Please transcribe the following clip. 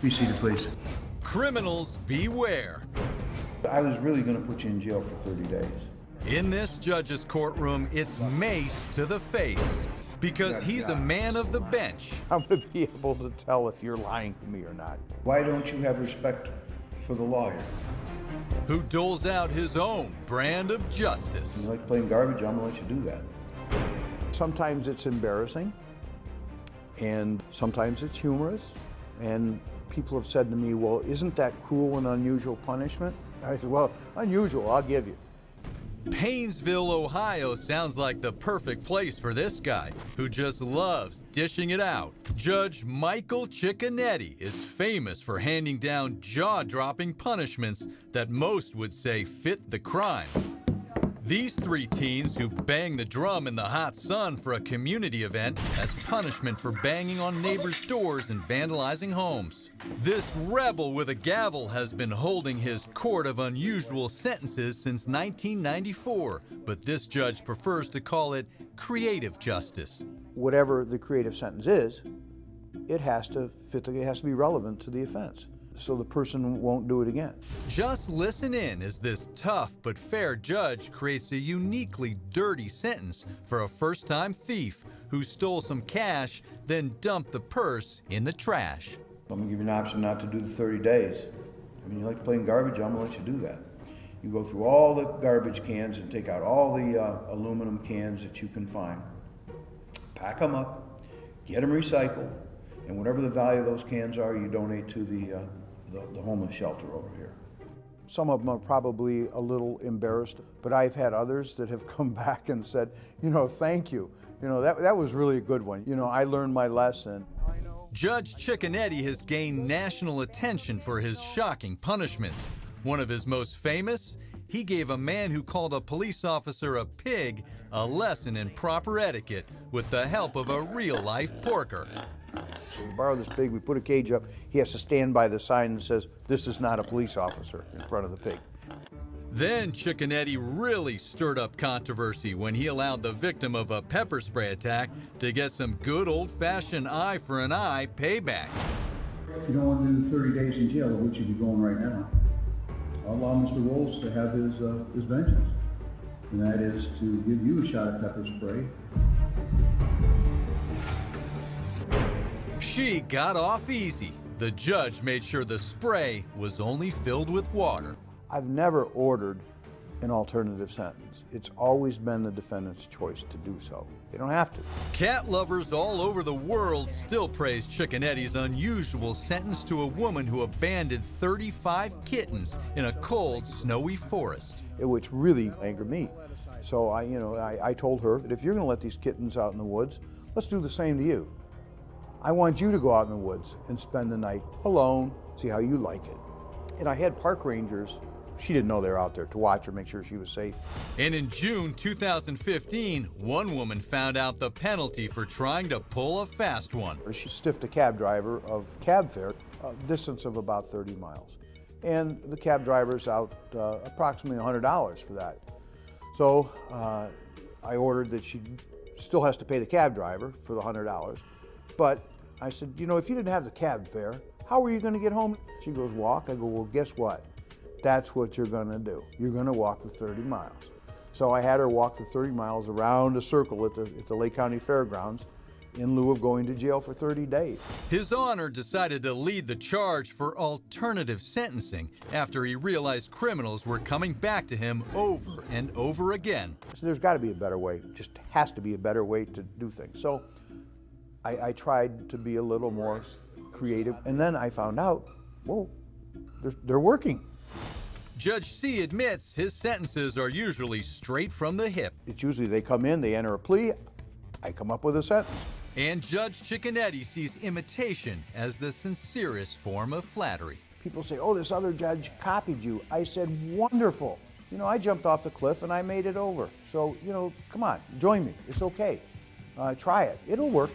Be seated, please. Criminals beware. I was really going to put you in jail for 30 days. In this judge's courtroom, it's mace to the face because he's a man of the bench. I'm going to be able to tell if you're lying to me or not. Why don't you have respect for the lawyer? Who doles out his own brand of justice. You like playing garbage, I'm going to let you do that. Sometimes it's embarrassing, and sometimes it's humorous, and people have said to me, well, isn't that cruel and unusual punishment? I said, well, unusual, I'll give you. Painesville, Ohio sounds like the perfect place for this guy who just loves dishing it out. Judge Michael Cicconetti is famous for handing down jaw-dropping punishments that most would say fit the crime. These three teens who bang the drum in the hot sun for a community event as punishment for banging on neighbors' doors and vandalizing homes. This rebel with a gavel has been holding his court of unusual sentences since 1994, but this judge prefers to call it creative justice. Whatever the creative sentence is, it has to be relevant to the offense, so the person won't do it again. Just listen in as this tough but fair judge creates a uniquely dirty sentence for a first-time thief who stole some cash, then dumped the purse in the trash. I'm going to give you an option not to do the 30 days. I mean, you like playing garbage, I'm going to let you do that. You go through all the garbage cans and take out all the aluminum cans that you can find, pack them up, get them recycled, and whatever the value of those cans are, you donate to the homeless shelter over here. Some of them are probably a little embarrassed, but I've had others that have come back and said, you know, thank you. You know, that was really a good one. You know, I learned my lesson. Judge Cicconetti has gained national attention for his shocking punishments. One of his most famous, he gave a man who called a police officer a pig a lesson in proper etiquette with the help of a real-life porker. So we borrow this pig, we put a cage up, he has to stand by the sign that says, this is not a police officer in front of the pig. Then Cicconetti really stirred up controversy when he allowed the victim of a pepper spray attack to get some good old-fashioned eye for an eye payback. If you don't want to do 30 days in jail, which you'd be going right now, I'll allow Mr. Rolls to have his vengeance, and that is to give you a shot of pepper spray. She got off easy. The judge made sure the spray was only filled with water. I've never ordered an alternative sentence. It's always been the defendant's choice to do so. They don't have to. Cat lovers all over the world still praise Cicconetti's unusual sentence to a woman who abandoned 35 kittens in a cold, snowy forest. Which really angered me. So I told her that if you're going to let these kittens out in the woods, let's do the same to you. I want you to go out in the woods and spend the night alone, see how you like it. And I had park rangers. She didn't know they were out there to watch her, make sure she was safe. And in June 2015, one woman found out the penalty for trying to pull a fast one. She stiffed a cab driver of cab fare, a distance of about 30 miles. And the cab driver's out approximately $100 for that. So I ordered that she still has to pay the cab driver for the $100. But I said, you know, if you didn't have the cab fare, how were you going to get home? She goes, walk. I go, well, guess what? That's what you're going to do. You're going to walk the 30 miles. So I had her walk the 30 miles around a circle at the Lake County Fairgrounds in lieu of going to jail for 30 days. His Honor decided to lead the charge for alternative sentencing after he realized criminals were coming back to him over and over again. So there's got to be a better way. Just has to be a better way to do things. So I tried to be a little more creative, and then I found out, whoa, they're working. Judge C admits his sentences are usually straight from the hip. It's usually they come in, they enter a plea, I come up with a sentence. And Judge Cicconetti sees imitation as the sincerest form of flattery. People say, oh, this other judge copied you. I said, wonderful. You know, I jumped off the cliff and I made it over. So, you know, come on, join me. It's okay. Try it. It'll work.